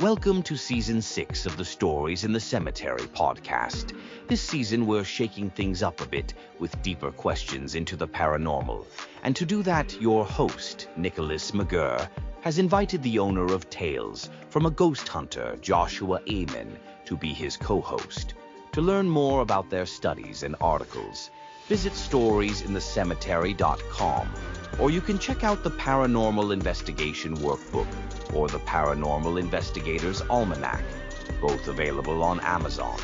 Welcome to Season 6 of the Stories in the Cemetery podcast. This season, we're shaking things up a bit with deeper questions into the paranormal. And to do that, your host, Nicholas McGurr, has invited the owner of Tales from a ghost hunter, Joshua Amen, to be his co-host. To learn more about their studies and articles, visit storiesinthecemetery.com, or you can check out the Paranormal Investigation Workbook or the Paranormal Investigator's Almanac, both available on Amazon.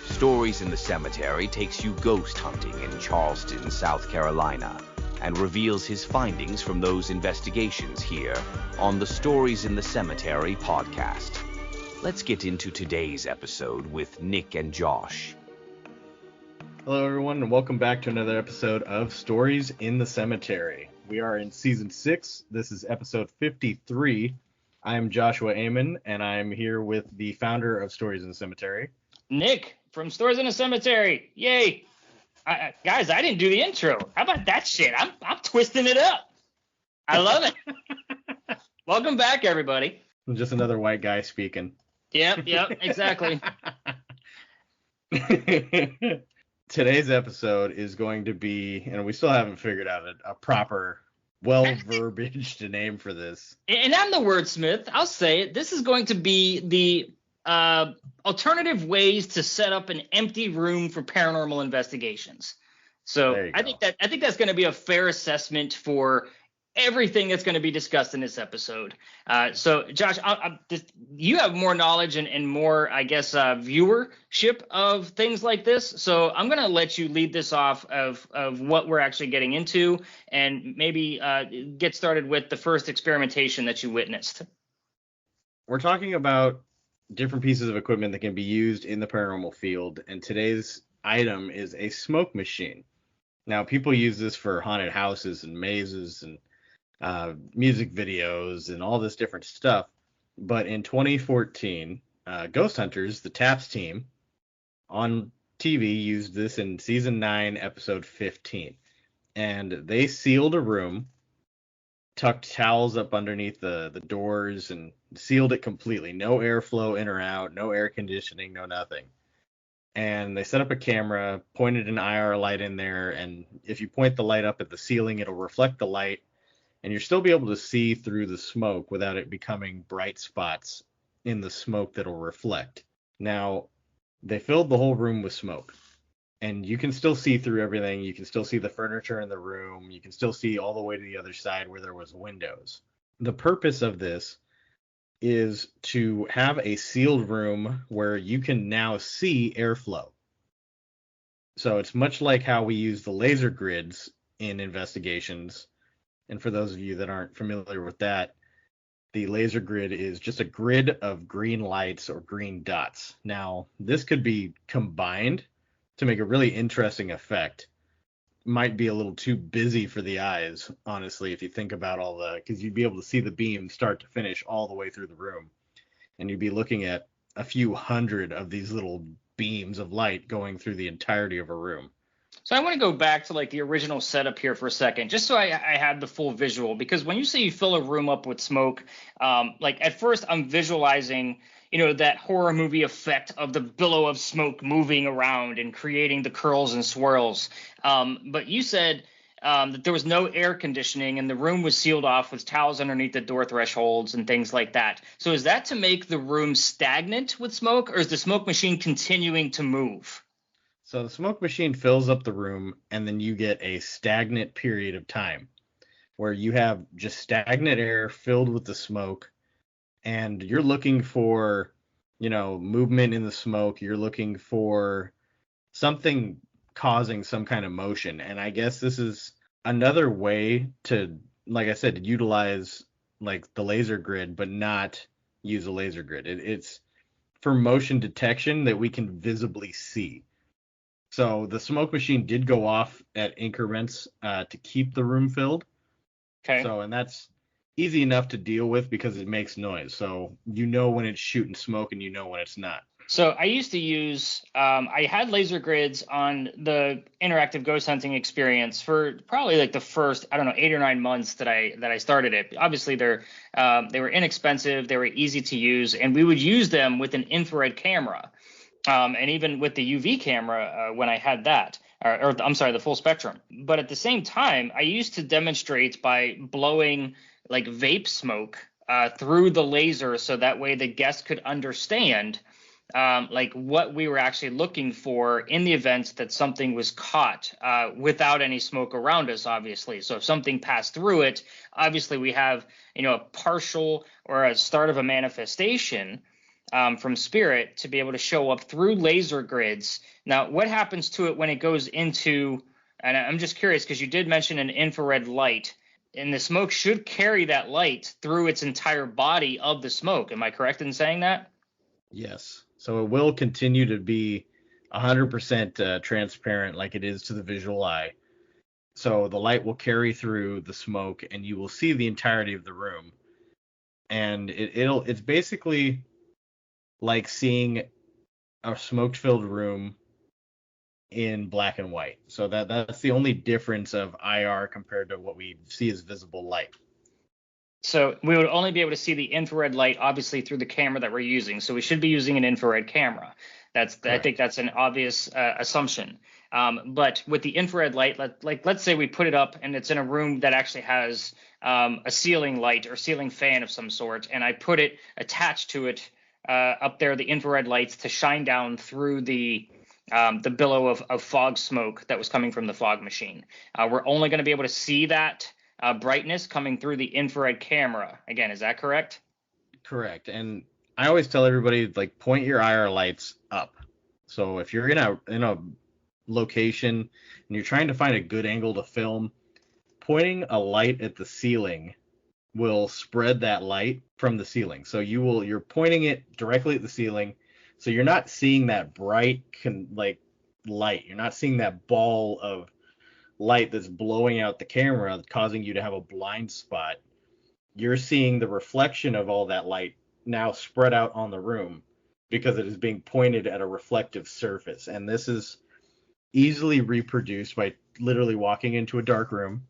Stories in the Cemetery takes you ghost hunting in Charleston, South Carolina, and reveals his findings from those investigations here on the Stories in the Cemetery podcast. Let's get into today's episode with Nick and Josh. Hello, everyone, and welcome back to another episode of Stories in the Cemetery. We are in Season 6. This is episode 53. I am Joshua Amen, and I'm here with the founder of Stories in the Cemetery, Nick from Stories in the Cemetery. Yay! Guys, I didn't do the intro. How about that shit? I'm twisting it up. I love it. Welcome back, everybody. I'm just another white guy speaking. Yep, exactly. Today's episode is going to be, and we still haven't figured out a proper, well-verbaged name for this. And I'm the wordsmith. I'll say it. This is going to be the alternative ways to set up an empty room for paranormal investigations. So I think that's going to be a fair assessment for everything that's going to be discussed in this episode. So, Josh, you have more knowledge and more, I guess, viewership of things like this. So I'm going to let you lead this off of what we're actually getting into and maybe get started with the first experimentation that you witnessed. We're talking about different pieces of equipment that can be used in the paranormal field, and today's item is a smoke machine. Now, people use this for haunted houses and mazes and music videos and all this different stuff. But in 2014, Ghost Hunters, the TAPS team on TV, used this in season 9, episode 15. And they sealed a room, tucked towels up underneath the doors, and sealed it completely. No airflow in or out, no air conditioning, no nothing. And they set up a camera, pointed an IR light in there, and if you point the light up at the ceiling, it'll reflect the light, and you'll still be able to see through the smoke without it becoming bright spots in the smoke that'll reflect. Now, they filled the whole room with smoke, and you can still see through everything. You can still see the furniture in the room. You can still see all the way to the other side where there was windows. The purpose of this is to have a sealed room where you can now see airflow. So it's much like how we use the laser grids in investigations. And for those of you that aren't familiar with that, the laser grid is just a grid of green lights or green dots. Now, this could be combined to make a really interesting effect. Might be a little too busy for the eyes, honestly, if you think about all because you'd be able to see the beam start to finish all the way through the room. And you'd be looking at a few hundred of these little beams of light going through the entirety of a room. So I want to go back to like the original setup here for a second, just so I had the full visual, because when you say you fill a room up with smoke, like at first I'm visualizing, that horror movie effect of the billow of smoke moving around and creating the curls and swirls. But you said that there was no air conditioning and the room was sealed off with towels underneath the door thresholds and things like that. So is that to make the room stagnant with smoke, or is the smoke machine continuing to move? So the smoke machine fills up the room, and then you get a stagnant period of time where you have just stagnant air filled with the smoke, and you're looking for, movement in the smoke. You're looking for something causing some kind of motion. And I guess this is another way to, like I said, to utilize like the laser grid, but not use a laser grid. It's for motion detection that we can visibly see. So the smoke machine did go off at increments to keep the room filled. Okay. And that's easy enough to deal with because it makes noise. So when it's shooting smoke and when it's not. So I used to use, I had laser grids on the interactive ghost hunting experience for probably like the first, I don't know, 8 or 9 months that I started it. Obviously, they were inexpensive, they were easy to use, and we would use them with an infrared camera, and even with the UV camera when I had that, or I'm sorry, the full spectrum. But at the same time, I used to demonstrate by blowing like vape smoke through the laser, so that way the guest could understand like what we were actually looking for in the event that something was caught without any smoke around us, obviously. So if something passed through it, obviously we have, a partial or a start of a manifestation from spirit to be able to show up through laser grids. Now, what happens to it when it goes into, and I'm just curious because you did mention an infrared light, and the smoke should carry that light through its entire body of the smoke. Am I correct in saying that? Yes. So it will continue to be 100% transparent like it is to the visual eye. So the light will carry through the smoke and you will see the entirety of the room. And it's basically like seeing a smoke-filled room in black and white. So that's the only difference of IR compared to what we see as visible light. So we would only be able to see the infrared light, obviously, through the camera that we're using. So we should be using an infrared camera. I think that's an obvious assumption. But with the infrared light, let's say we put it up and it's in a room that actually has a ceiling light or ceiling fan of some sort, and I put it attached to it up there, the infrared lights to shine down through the billow of fog smoke that was coming from the fog machine. We're only going to be able to see that brightness coming through the infrared camera. Again, is that correct? Correct. And I always tell everybody, like, point your IR lights up. So if you're in a location and you're trying to find a good angle to film, pointing a light at the ceiling will spread that light from the ceiling. So you're pointing it directly at the ceiling. So you're not seeing that bright light. You're not seeing that ball of light that's blowing out the camera, causing you to have a blind spot. You're seeing the reflection of all that light now spread out on the room because it is being pointed at a reflective surface. And this is easily reproduced by literally walking into a dark room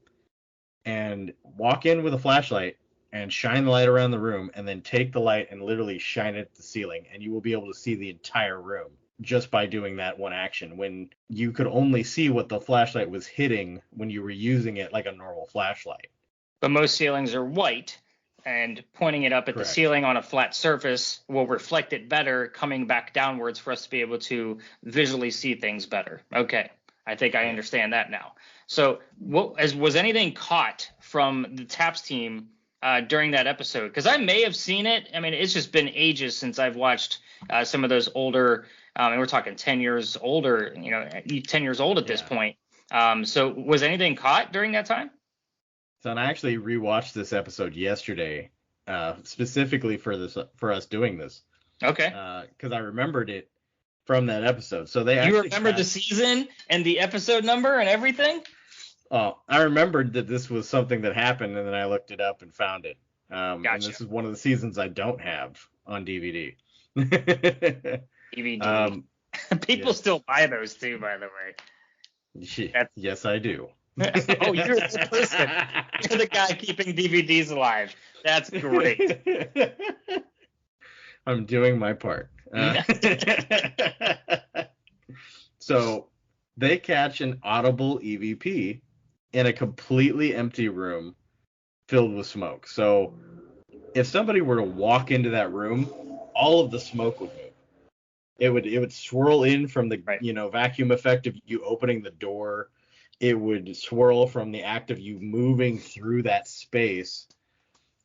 and walk in with a flashlight and shine the light around the room, and then take the light and literally shine it at the ceiling, and you will be able to see the entire room just by doing that one action, when you could only see what the flashlight was hitting when you were using it like a normal flashlight. But most ceilings are white, and pointing it up at Correct. the ceiling on a flat surface will reflect it better, coming back downwards for us to be able to visually see things better. Okay, I think I understand that now. So was anything caught from the TAPS team during that episode? Because I may have seen it. I mean, it's just been ages since I've watched some of those older, and we're talking 10 years older, 10 years old at this point. So was anything caught during that time? So I actually rewatched this episode yesterday, specifically for us doing this. Okay. Because I remembered it from that episode. So you remember the season and the episode number and everything? Oh, I remembered that this was something that happened, and then I looked it up and found it. Gotcha. And this is one of the seasons I don't have on DVD. DVD. People still buy those too, by the way. Yes, I do. Oh, you're the person. You're the guy keeping DVDs alive. That's great. I'm doing my part. So they catch an audible EVP in a completely empty room filled with smoke. So if somebody were to walk into that room, all of the smoke would move. It would swirl in from the vacuum effect of you opening the door. It would swirl from the act of you moving through that space,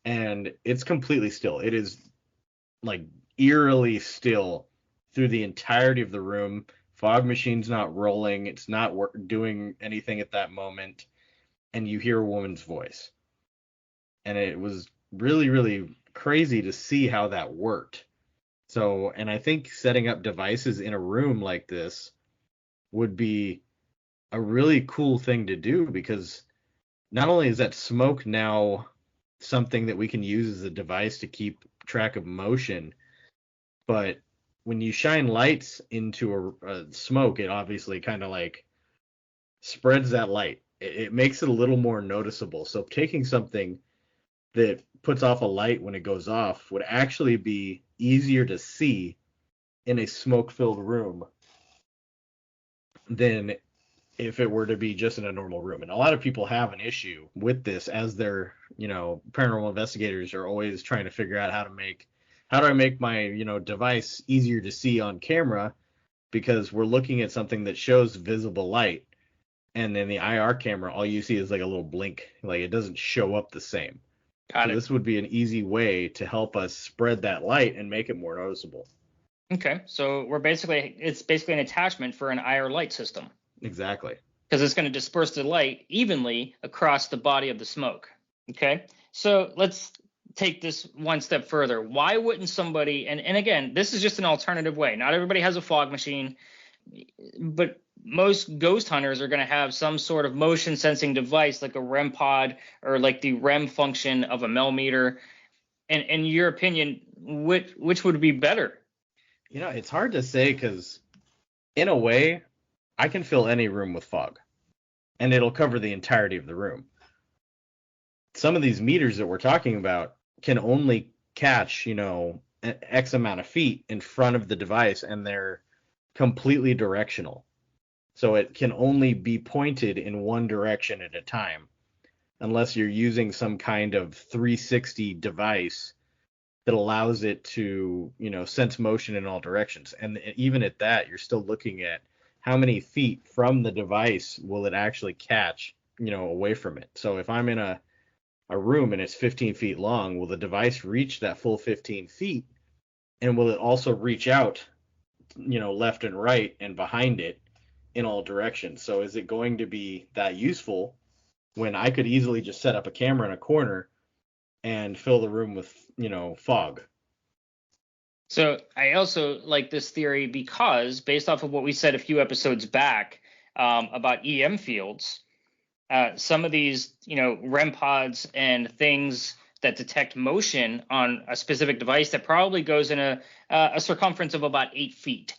and it's completely still. It is like eerily still through the entirety of the room. Fog machine's not rolling. It's not doing anything at that moment, and you hear a woman's voice. And it was really, really crazy to see how that worked. So, and I think setting up devices in a room like this would be a really cool thing to do, because not only is that smoke now something that we can use as a device to keep track of motion, but when you shine lights into a smoke, it obviously kind of like spreads that light. It makes it a little more noticeable. So taking something that puts off a light when it goes off would actually be easier to see in a smoke-filled room than if it were to be just in a normal room. And a lot of people have an issue with this, as they're, paranormal investigators are always trying to figure out how do I make my, device easier to see on camera, because we're looking at something that shows visible light, and then the IR camera, all you see is like a little blink, like it doesn't show up the same. So this would be an easy way to help us spread that light and make it more noticeable. Okay, so it's basically an attachment for an IR light system. Exactly. Because it's going to disperse the light evenly across the body of the smoke. Okay, so let's take this one step further. Why wouldn't somebody, and again, this is just an alternative way. Not everybody has a fog machine, but most ghost hunters are going to have some sort of motion sensing device like a REM pod or like the REM function of a millimeter. And in your opinion, which would be better? It's hard to say, because in a way, I can fill any room with fog and it'll cover the entirety of the room. Some of these meters that we're talking about can only catch, X amount of feet in front of the device, and they're completely directional. So it can only be pointed in one direction at a time, unless you're using some kind of 360 device that allows it to, sense motion in all directions. And even at that, you're still looking at how many feet from the device will it actually catch, away from it. So if I'm in a room and it's 15 feet long, will the device reach that full 15 feet? And will it also reach out, left and right and behind it in all directions? So is it going to be that useful when I could easily just set up a camera in a corner and fill the room with, fog? So I also like this theory because, based off of what we said a few episodes back about EM fields, some of these, REM pods and things that detect motion on a specific device that probably goes in a circumference of about 8 feet.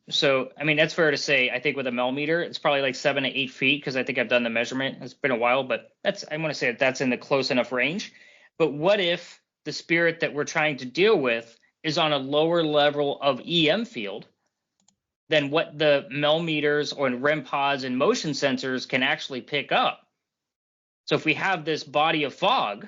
So, I mean, that's fair to say. I think with a millimeter, it's probably like 7 to 8 feet, because I think I've done the measurement. It's been a while, but I want to say that's in the close enough range. But what if the spirit that we're trying to deal with is on a lower level of EM field than what the millimeters or REM pods and motion sensors can actually pick up? So if we have this body of fog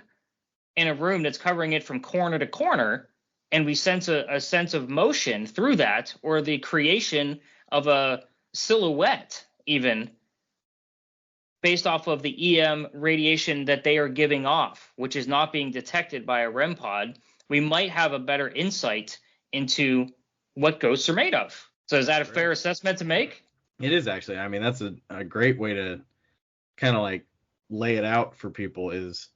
in a room that's covering it from corner to corner, and we sense a sense of motion through that, or the creation of a silhouette even based off of the EM radiation that they are giving off, which is not being detected by a REM pod, we might have a better insight into what ghosts are made of. So is that a fair assessment to make? It is, actually. I mean, that's a great way to kind of like lay it out for people is,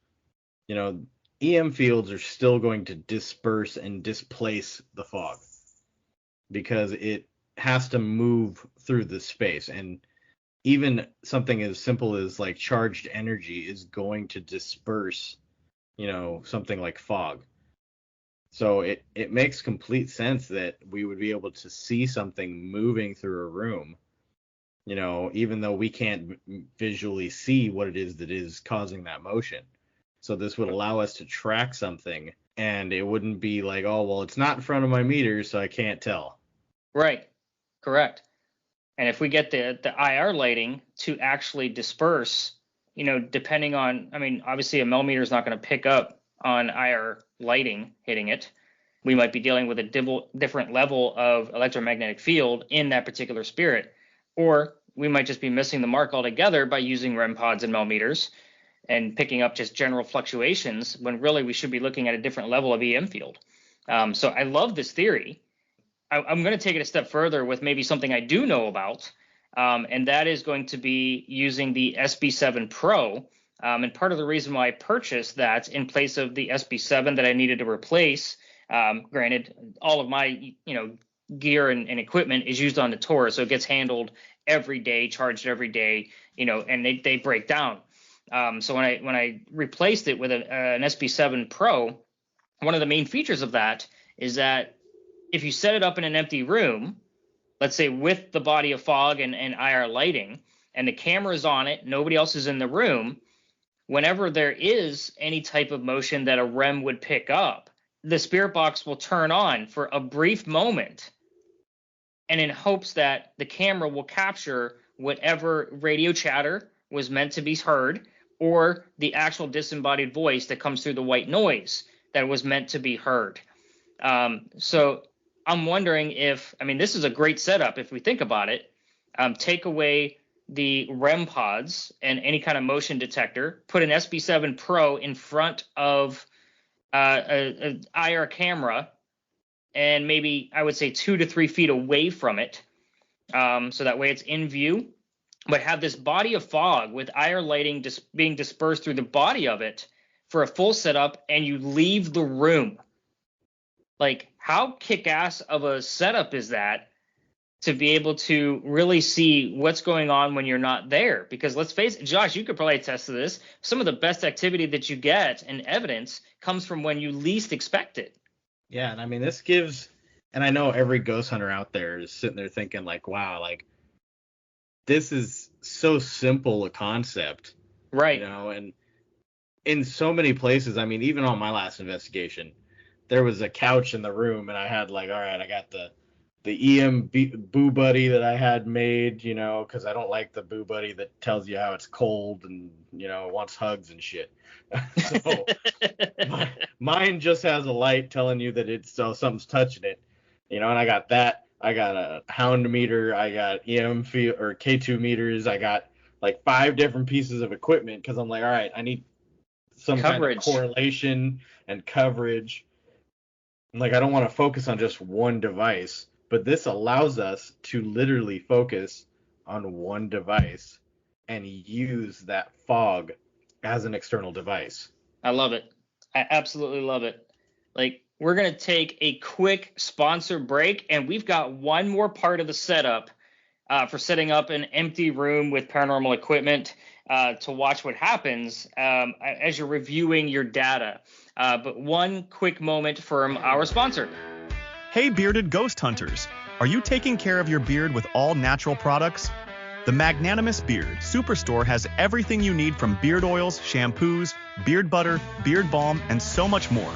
EM fields are still going to disperse and displace the fog, because it has to move through the space. And even something as simple as like charged energy is going to disperse, something like fog. So it makes complete sense that we would be able to see something moving through a room, even though we can't visually see what it is that is causing that motion. So this would allow us to track something, and it wouldn't be like, oh, well, it's not in front of my meter, so I can't tell. Right. Correct. And if we get the IR lighting to actually disperse, depending on, I mean, obviously a millimeter is not going to pick up on IR lighting hitting it. We might be dealing with a different level of electromagnetic field in that particular spirit, or we might just be missing the mark altogether by using REM pods and millimeters and picking up just general fluctuations, when really we should be looking at a different level of EM field. So I love this theory. I'm going to take it a step further with maybe something I do know about, and that is going to be using the SB7 Pro. And part of the reason why I purchased that in place of the SB7 that I needed to replace, granted, all of my gear and equipment is used on the tour, so it gets handled every day, charged every day, and they break down. So when I replaced it with an SB7 Pro, one of the main features of that is that if you set it up in an empty room, let's say with the body of fog and IR lighting, and the camera's on it, nobody else is in the room, whenever there is any type of motion that a REM would pick up, the spirit box will turn on for a brief moment, and in hopes that the camera will capture whatever radio chatter was meant to be heard, or the actual disembodied voice that comes through the white noise that was meant to be heard. So I'm wondering if, I mean, this is a great setup if we think about it. Take away the REM pods and any kind of motion detector, put an SB7 Pro in front of an IR camera, and maybe I would say 2 to 3 feet away from it, so that way it's in view, but have this body of fog with IR lighting being dispersed through the body of it for a full setup, and you leave the room. Like, how kick-ass of a setup is that to be able to really see what's going on when you're not there? Because let's face it, Josh, you could probably attest to this. Some of the best activity that you get and evidence comes from when you least expect it. Yeah, and I mean, this gives, and I know every ghost hunter out there is sitting there thinking like, wow, like, this is so simple a concept. Right. You know, and in so many places, I mean, even on my last investigation, there was a couch in the room, and I had like, all right, I got the Boo Buddy that I had made, you know, because I don't like the Boo Buddy that tells you how it's cold and, you know, wants hugs and shit. So mine just has a light telling you that it's something's touching it, you know, and I got that. I got a hound meter, I got or K2 meters, I got like 5 different pieces of equipment because I'm like, all right, I need some coverage, kind of correlation and coverage. Like, I don't want to focus on just one device, but this allows us to literally focus on one device and use that fog as an external device. I love it. I absolutely love it. Like, we're going to take a quick sponsor break, and we've got one more part of the setup for setting up an empty room with paranormal equipment to watch what happens as you're reviewing your data. But one quick moment from our sponsor. Hey, bearded ghost hunters. Are you taking care of your beard with all natural products? The Magnanimous Beard Superstore has everything you need from beard oils, shampoos, beard butter, beard balm, and so much more.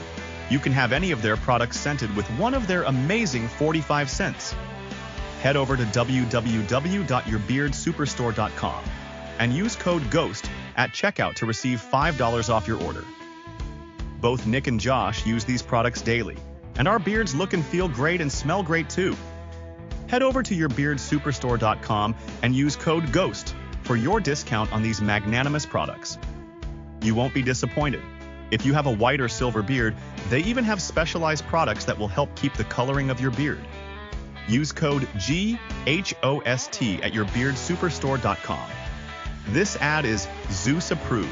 You can have any of their products scented with one of their amazing 45 cents. Head over to www.yourbeardsuperstore.com and use code GHOST at checkout to receive $5 off your order. Both Nick and Josh use these products daily, and our beards look and feel great and smell great too. Head over to yourbeardsuperstore.com and use code GHOST for your discount on these magnanimous products. You won't be disappointed. If you have a white or silver beard, they even have specialized products that will help keep the coloring of your beard. Use code GHOST at yourbeardsuperstore.com. This ad is Zeus approved.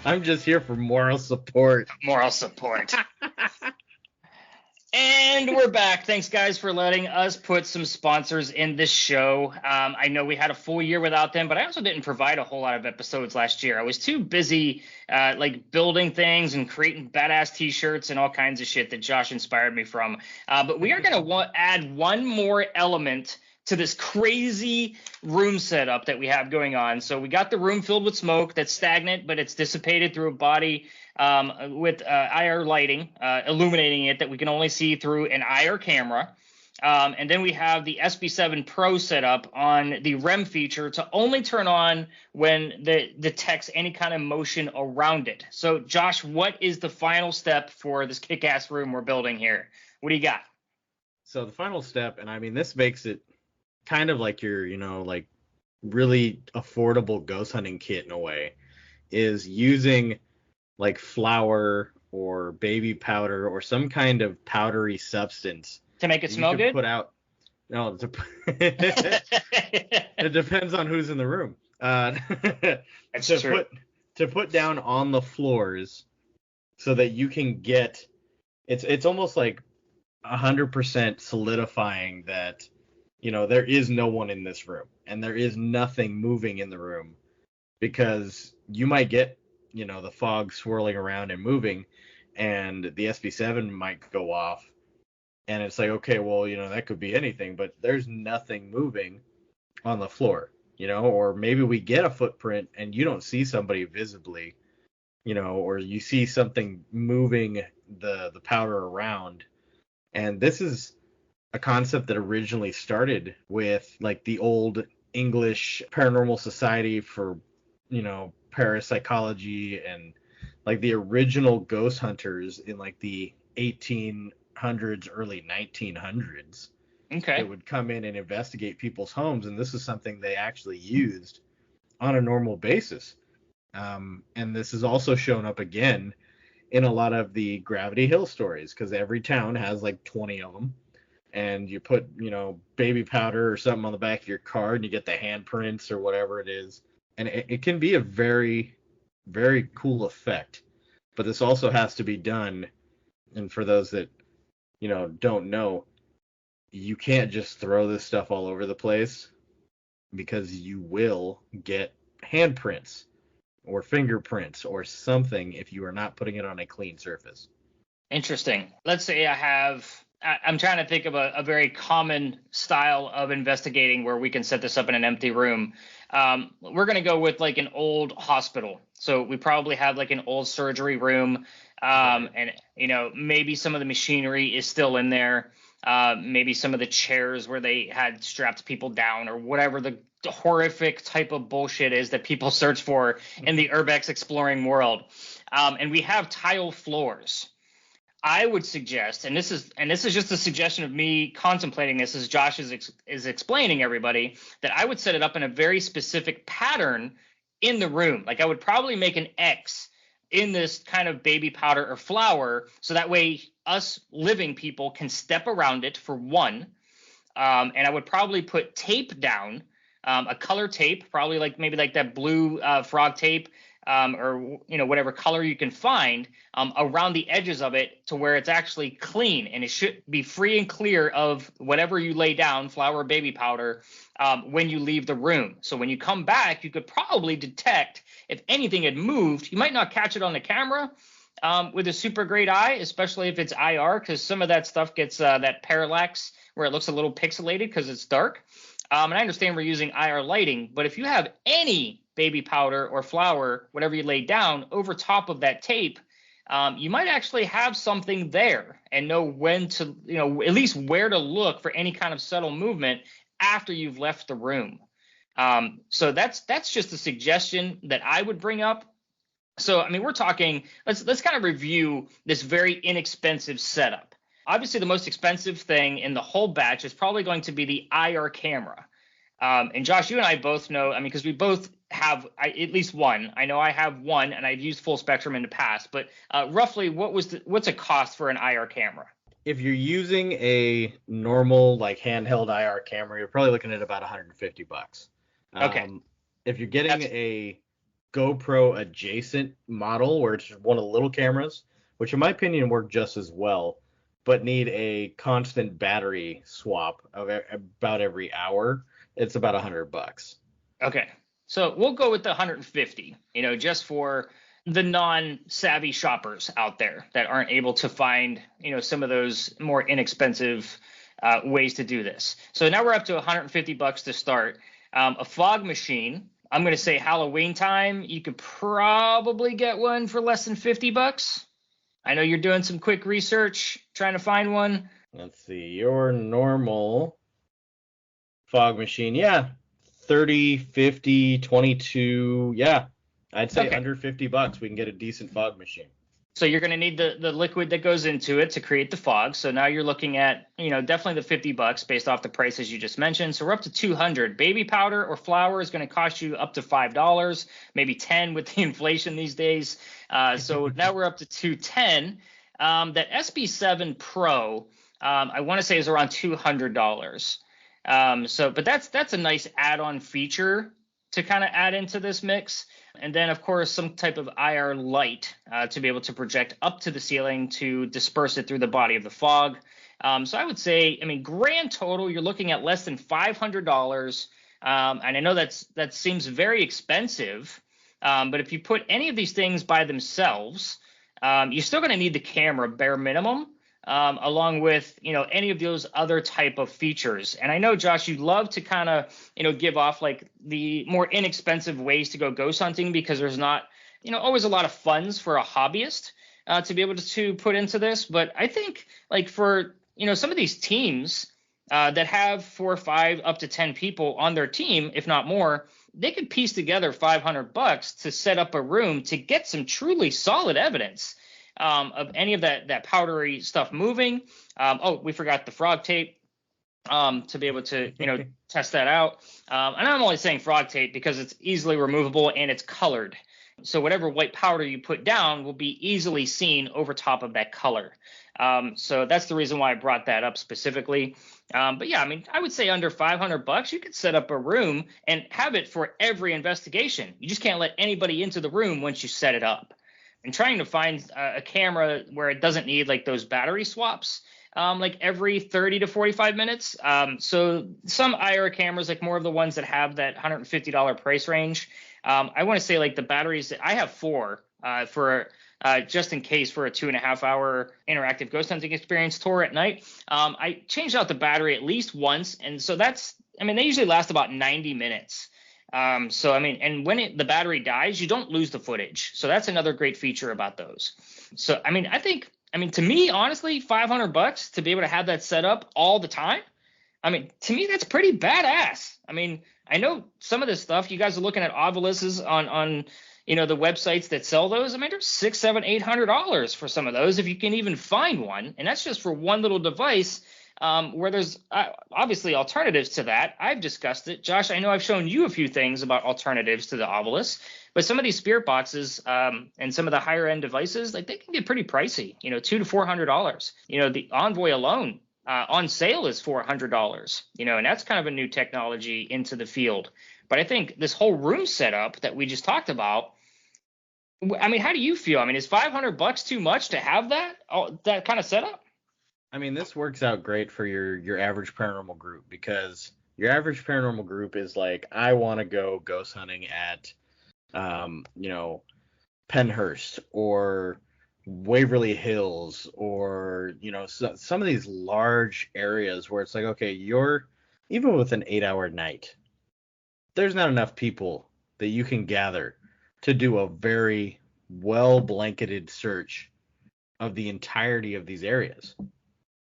I'm just here for moral support. Moral support. And we're back. Thanks, guys, for letting us put some sponsors in this show. I know we had a full year without them, but I also didn't provide a whole lot of episodes last year. I was too busy like building things and creating badass T-shirts and all kinds of shit that Josh inspired me from. But we are going to add one more element to this crazy room setup that we have going on. So we got the room filled with smoke that's stagnant, but it's dissipated through a body with IR lighting, illuminating it that we can only see through an IR camera. And then we have the SB7 Pro set up on the REM feature to only turn on when it detects any kind of motion around it. So, Josh, what is the final step for this kick-ass room we're building here? What do you got? So the final step, and I mean, this makes it kind of like your, you know, like really affordable ghost hunting kit in a way, is using like flour or baby powder or some kind of powdery substance to make it smell good. Put out. No, it depends on who's in the room. That's true. To put down on the floors so that you can get. It's almost like 100% solidifying that, you know, there is no one in this room and there is nothing moving in the room, because you might get, you know, the fog swirling around and moving, and the SB7 might go off, and it's like, okay, well, that could be anything, but there's nothing moving on the floor, or maybe we get a footprint and you don't see somebody visibly, or you see something moving the powder around. And this is a concept that originally started with like the old English Paranormal Society for, parapsychology, and like the original ghost hunters in like the 1800s, early 1900s. Okay. That would come in and investigate people's homes, and this is something they actually used on a normal basis. And this has also shown up again in a lot of the Gravity Hill stories, because every town has like 20 of them. And you put, baby powder or something on the back of your car, and you get the handprints or whatever it is. And it can be a very, very cool effect. But this also has to be done. And for those that, don't know, you can't just throw this stuff all over the place, because you will get handprints or fingerprints or something if you are not putting it on a clean surface. Interesting. Let's say I'm trying to think of a very common style of investigating where we can set this up in an empty room. We're going to go with like an old hospital. So we probably have like an old surgery room, and maybe some of the machinery is still in there. Maybe some of the chairs where they had strapped people down, or whatever the horrific type of bullshit is that people search for in the urbex exploring world. And we have tile floors. I would suggest, and this is just a suggestion of me contemplating this as Josh is explaining everybody, that I would set it up in a very specific pattern in the room. Like I would probably make an X in this kind of baby powder or flour, so that way us living people can step around it, for one. And I would probably put tape down, a color tape, probably maybe that blue frog tape, or whatever color you can find, around the edges of it, to where it's actually clean, and it should be free and clear of whatever you lay down, flour or baby powder, when you leave the room. So when you come back, you could probably detect if anything had moved. You might not catch it on the camera with a super great eye, especially if it's IR, because some of that stuff gets that parallax where it looks a little pixelated because it's dark. And I understand we're using IR lighting, but if you have any baby powder or flour, whatever you lay down, over top of that tape, you might actually have something there, and know when to, at least where to look for any kind of subtle movement after you've left the room. So that's just a suggestion that I would bring up. So, I mean, we're talking, let's kind of review this very inexpensive setup. Obviously, the most expensive thing in the whole batch is probably going to be the IR camera. And Josh, you and I both know, I mean, because we both have at least one. I know I have one, and I've used full spectrum in the past. But roughly, what's a cost for an IR camera? If you're using a normal like handheld IR camera, you're probably looking at about $150. Okay. If you're getting a GoPro adjacent model, where it's one of the little cameras, which in my opinion work just as well, but need a constant battery swap of about every hour, it's about $100. Okay. So we'll go with the 150, just for the non-savvy shoppers out there that aren't able to find, some of those more inexpensive ways to do this. So now we're up to $150 to start. A fog machine, I'm going to say Halloween time, you could probably get one for less than $50. I know you're doing some quick research, trying to find one. Let's see, your normal fog machine, yeah, 30, 50, 22, yeah. I'd say under $50 we can get a decent fog machine. So you're going to need the liquid that goes into it to create the fog. So now you're looking at, definitely the $50 based off the prices you just mentioned. So we're up to $200. Baby powder or flour is going to cost you up to $5, maybe $10 with the inflation these days. So now we're up to $210. That SB7 Pro, I want to say is around $200. But that's a nice add-on feature to kind of add into this mix. And then, of course, some type of IR light to be able to project up to the ceiling to disperse it through the body of the fog. So I would say, grand total, you're looking at less than $500. And I know that seems very expensive. But if you put any of these things by themselves, you're still going to need the camera bare minimum, along with, any of those other type of features. And I know, Josh, you love to kind of, give off like the more inexpensive ways to go ghost hunting, because there's not, always a lot of funds for a hobbyist to be able to put into this. But I think like for, some of these teams that have 4 or 5 up to 10 people on their team, if not more, they could piece together $500 to set up a room to get some truly solid evidence of any of that powdery stuff moving. We forgot the frog tape to be able to, test that out. And I'm only saying frog tape because it's easily removable and it's colored. So whatever white powder you put down will be easily seen over top of that color. So that's the reason why I brought that up specifically. But yeah, I mean, I would say under $500, you could set up a room and have it for every investigation. You just can't let anybody into the room once you set it up. And trying to find a camera where it doesn't need like those battery swaps, like every 30 to 45 minutes. So some IR cameras, like more of the ones that have that $150 price range, I want to say like the batteries that I have 4 for just in case for a 2.5 hour interactive ghost hunting experience tour at night. I changed out the battery at least once. And so they usually last about 90 minutes. So, I mean, and when the battery dies, you don't lose the footage. So that's another great feature about those. So, I mean, to me, honestly, $500 to be able to have that set up all the time. I mean, to me, that's pretty badass. I mean, I know some of this stuff, you guys are looking at Oviluses on the websites that sell those. I mean, there's $600, $700, $800 for some of those if you can even find one. And that's just for one little device. Where there's obviously alternatives to that. I've discussed it. Josh, I know I've shown you a few things about alternatives to the Ovilus, but some of these spirit boxes and some of the higher end devices, like they can get pretty pricey, $200 to $400. The Envoy alone on sale is $400, and that's kind of a new technology into the field. But I think this whole room setup that we just talked about, I mean, how do you feel? I mean, is $500 too much to have that kind of setup? I mean, this works out great for your average paranormal group, because your average paranormal group is like, I want to go ghost hunting at, Penhurst or Waverly Hills, or, some of these large areas where it's like, okay, even with an 8-hour night, there's not enough people that you can gather to do a very well blanketed search of the entirety of these areas.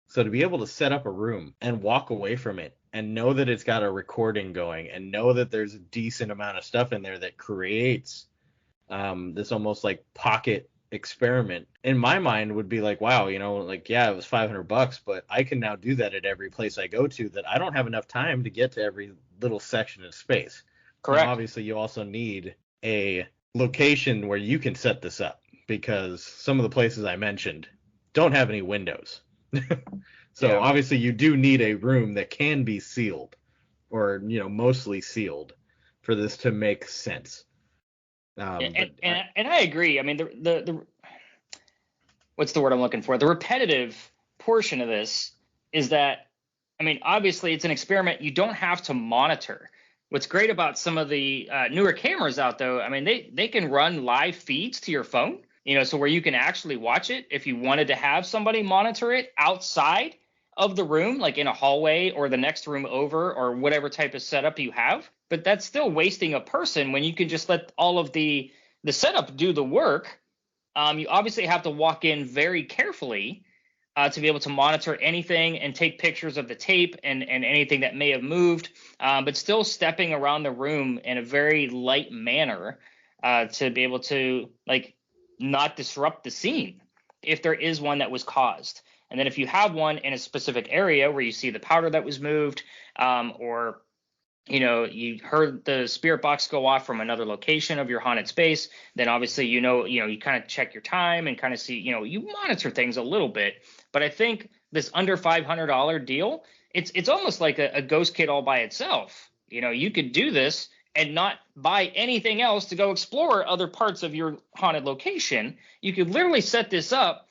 So to be able to set up a room and walk away from it and know that it's got a recording going and know that there's a decent amount of stuff in there that creates this almost like pocket experiment, in my mind would be like, wow, like, yeah, it was $500, but I can now do that at every place I go to, that I don't have enough time to get to every little section of space. Correct. Now, obviously, you also need a location where you can set this up, because some of the places I mentioned don't have any windows. So yeah. Obviously you do need a room that can be sealed, or mostly sealed, for this to make sense. And I agree. I mean, the what's the word I'm looking for? The repetitive portion of this is that, I mean, obviously it's an experiment. You don't have to monitor. What's great about some of the newer cameras out, though, I mean, they can run live feeds to your phone. So where you can actually watch it if you wanted to have somebody monitor it outside of the room, like in a hallway or the next room over, or whatever type of setup you have. But that's still wasting a person when you can just let all of the setup do the work. You obviously have to walk in very carefully to be able to monitor anything and take pictures of the tape and anything that may have moved, but still stepping around the room in a very light manner to be able to not disrupt the scene if there is one that was caused. And then if you have one in a specific area where you see the powder that was moved, or you heard the spirit box go off from another location of your haunted space, then obviously you kind of check your time and kind of see, you monitor things a little bit. But I think this under $500 deal, it's almost like a ghost kit all by itself. You could do this and not buy anything else to go explore other parts of your haunted location. You could literally set this up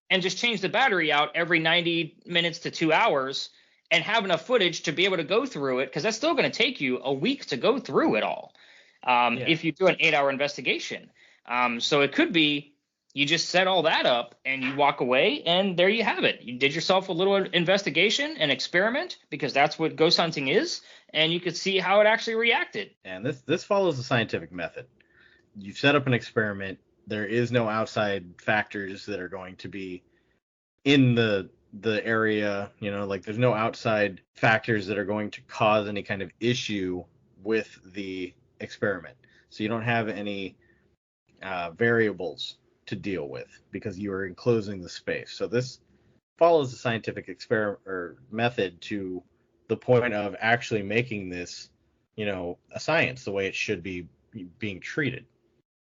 and just change the battery out every 90 minutes to 2 hours and have enough footage to be able to go through it, because that's still going to take you a week to go through it all if you do an 8-hour investigation. So it could be, you just set all that up and you walk away, and there you have it. You did yourself a little investigation, an experiment, because that's what ghost hunting is, and you could see how it actually reacted. And this follows the scientific method. You've set up an experiment. There is no outside factors that are going to be in the area, like there's no outside factors that are going to cause any kind of issue with the experiment. So you don't have any variables to deal with because you are enclosing the space. So this follows the scientific experiment or method to the point of actually making this, a science the way it should be being treated.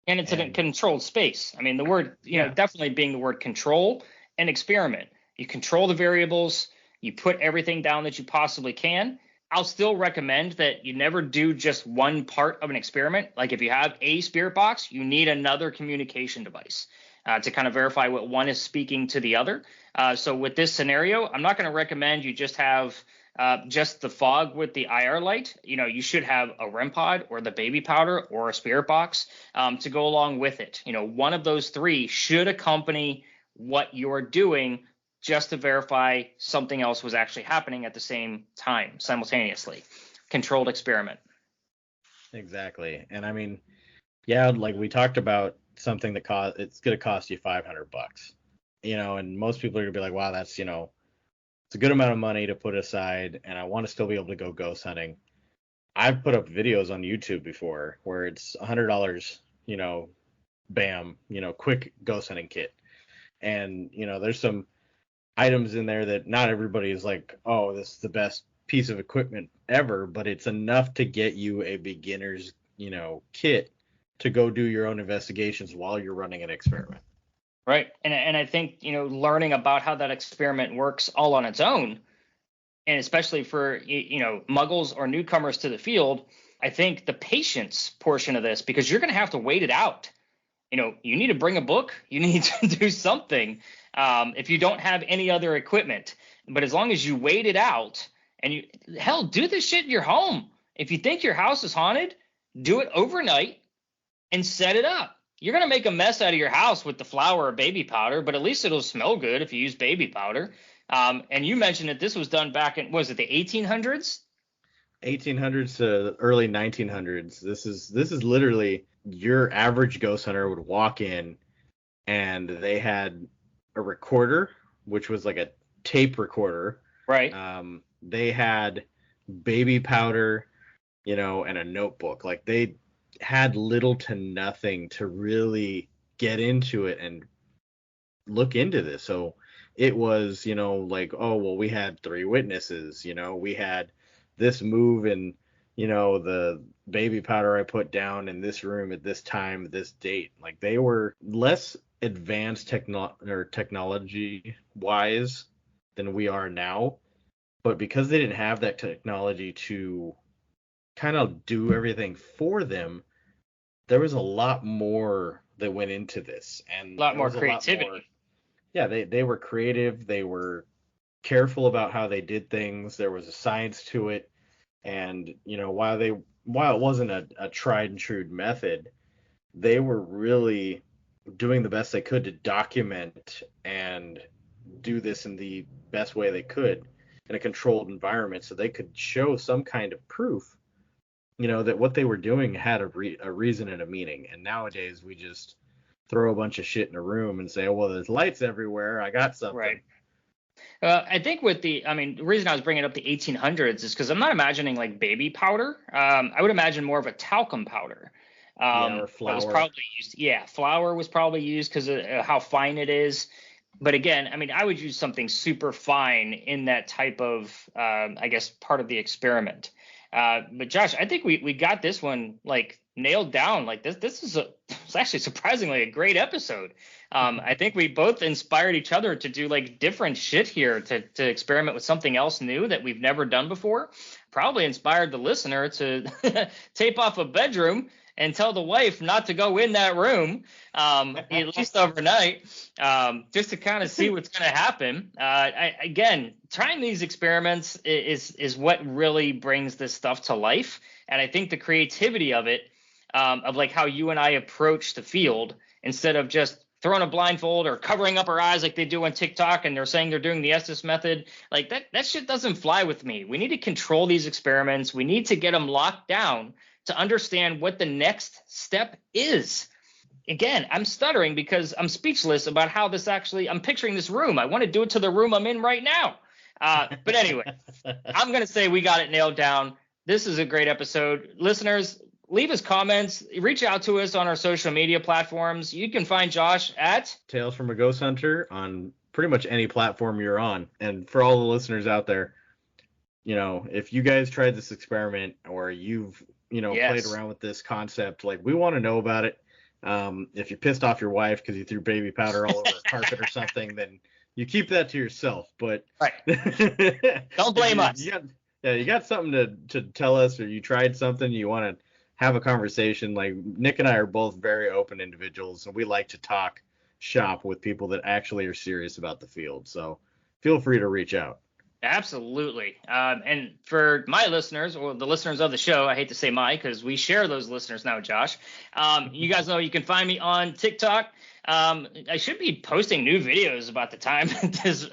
And it's in a controlled space. I mean, the word, definitely being the word control and experiment. You control the variables. You put everything down that you possibly can. I'll still recommend that you never do just one part of an experiment. Like if you have a spirit box, you need another communication device to kind of verify what one is speaking to the other. So with this scenario, I'm not going to recommend you just have just the fog with the IR light. You should have a REM pod or the baby powder or a spirit box to go along with it. One of those three should accompany what you're doing, just to verify something else was actually happening at the same time, simultaneously. Controlled experiment. Exactly. And I mean, yeah, like we talked about something that it's going to cost you $500, and most people are going to be like, wow, that's, it's a good amount of money to put aside, and I want to still be able to go ghost hunting. I've put up videos on YouTube before where it's $100, bam, quick ghost hunting kit. And, there's some items in there that not everybody is like, oh, this is the best piece of equipment ever, but it's enough to get you a beginner's, kit to go do your own investigations while you're running an experiment. Right. And I think, learning about how that experiment works all on its own, and especially for, muggles or newcomers to the field, I think the patience portion of this, because you're going to have to wait it out. You need to bring a book. You need to do something if you don't have any other equipment. But as long as you wait it out, and do this shit in your home. If you think your house is haunted, do it overnight and set it up. You're going to make a mess out of your house with the flour or baby powder, but at least it'll smell good if you use baby powder. And you mentioned that this was done back in, was it the 1800s? 1800s to early 1900s. This is literally your average ghost hunter would walk in and they had a recorder, which was like a tape recorder. Right. They had baby powder, and a notebook. Like they had little to nothing to really get into it and look into this. So it was, like, oh, well, we had 3 witnesses, we had this move and, the baby powder I put down in this room at this time, this date. Like they were less advanced technology wise than we are now. But because they didn't have that technology to kind of do everything for them, there was a lot more that went into this. And a lot more creativity. They were creative. They were careful about how they did things. There was a science to it. And, while it wasn't a tried and true method, they were really doing the best they could to document and do this in the best way they could in a controlled environment so they could show some kind of proof, that what they were doing had a reason and a meaning. And nowadays we just throw a bunch of shit in a room and say, oh, well, there's lights everywhere. I got something. Right. I think the reason I was bringing up the 1800s is because I'm not imagining like baby powder. I would imagine more of a talcum powder. Or flour. Was probably used. Yeah, flour was probably used because of how fine it is. But again, I would use something super fine in that type of, part of the experiment. But Josh, I think we got this one like nailed down. Like this is it's actually surprisingly a great episode. I think we both inspired each other to do like different shit here to experiment with something else new that we've never done before. Probably inspired the listener to tape off a bedroom and tell the wife not to go in that room, at least overnight, just to kind of see what's going to happen. Again, trying these experiments is what really brings this stuff to life. And I think the creativity of it, of like how you and I approach the field, instead of just throwing a blindfold or covering up our eyes like they do on TikTok, and they're saying they're doing the Estes method. Like that shit doesn't fly with me. We need to control these experiments. We need to get them locked down to understand what the next step is. Again, I'm stuttering because I'm speechless about how this actually, I'm picturing this room. I want to do it to the room I'm in right now. But anyway, I'm going to say we got it nailed down. This is a great episode. Listeners, leave us comments. Reach out to us on our social media platforms. You can find Josh at Tales from a Ghost Hunter on pretty much any platform you're on. And for all the listeners out there, you know, if you guys tried this experiment or you've, you know, played around with this concept, like, we want to know about it. If you pissed off your wife because you threw baby powder all over a carpet or something, then you keep that to yourself. But don't blame us. You got something to tell us, or you tried something, you want to have a conversation. Like, Nick and I are both very open individuals, and we like to talk shop with people that actually are serious about the field. So feel free to reach out. Absolutely. And for my listeners, or the listeners of the show, I hate to say my, because we share those listeners now, Josh. You guys know you can find me on TikTok. I should be posting new videos about the time this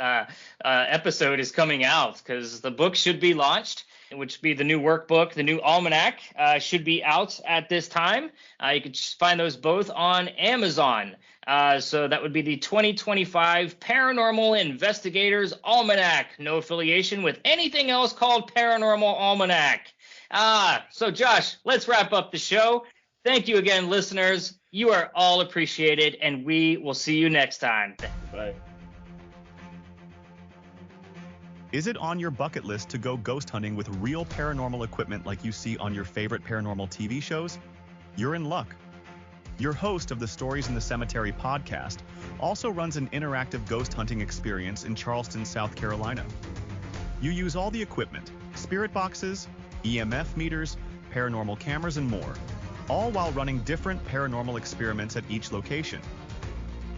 episode is coming out, because the book should be launched, which would be the new workbook. The new almanac should be out at this time. You can find those both on Amazon. So that would be the 2025 Paranormal Investigators Almanac. No affiliation with anything else called Paranormal Almanac. So Josh, let's wrap up the show. Thank you again, listeners. You are all appreciated, and we will see you next time. Bye. Is it on your bucket list to go ghost hunting with real paranormal equipment like you see on your favorite paranormal TV shows? You're in luck. Your host of the Stories in the Cemetery podcast also runs an interactive ghost hunting experience in Charleston, South Carolina. You use all the equipment, spirit boxes, EMF meters, paranormal cameras, and more, all while running different paranormal experiments at each location.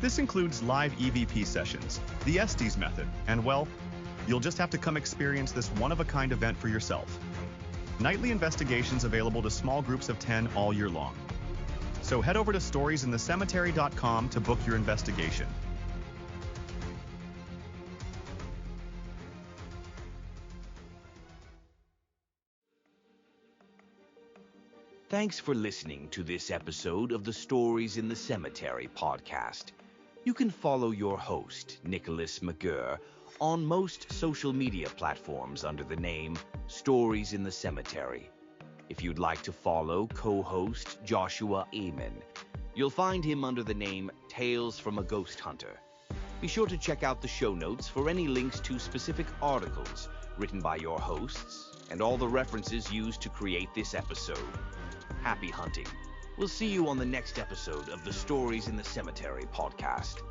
This includes live EVP sessions, the Estes method, and, well, you'll just have to come experience this one-of-a-kind event for yourself. Nightly investigations available to small groups of 10 all year long. So head over to storiesinthecemetery.com to book your investigation. Thanks for listening to this episode of the Stories in the Cemetery podcast. You can follow your host, Nicholas McGurr, on most social media platforms under the name Stories in the Cemetery. If you'd like to follow co-host Joshua Amen, you'll find him under the name Tales from a Ghost Hunter. Be sure to check out the show notes for any links to specific articles written by your hosts and all the references used to create this episode. Happy hunting. We'll see you on the next episode of the Stories in the Cemetery podcast.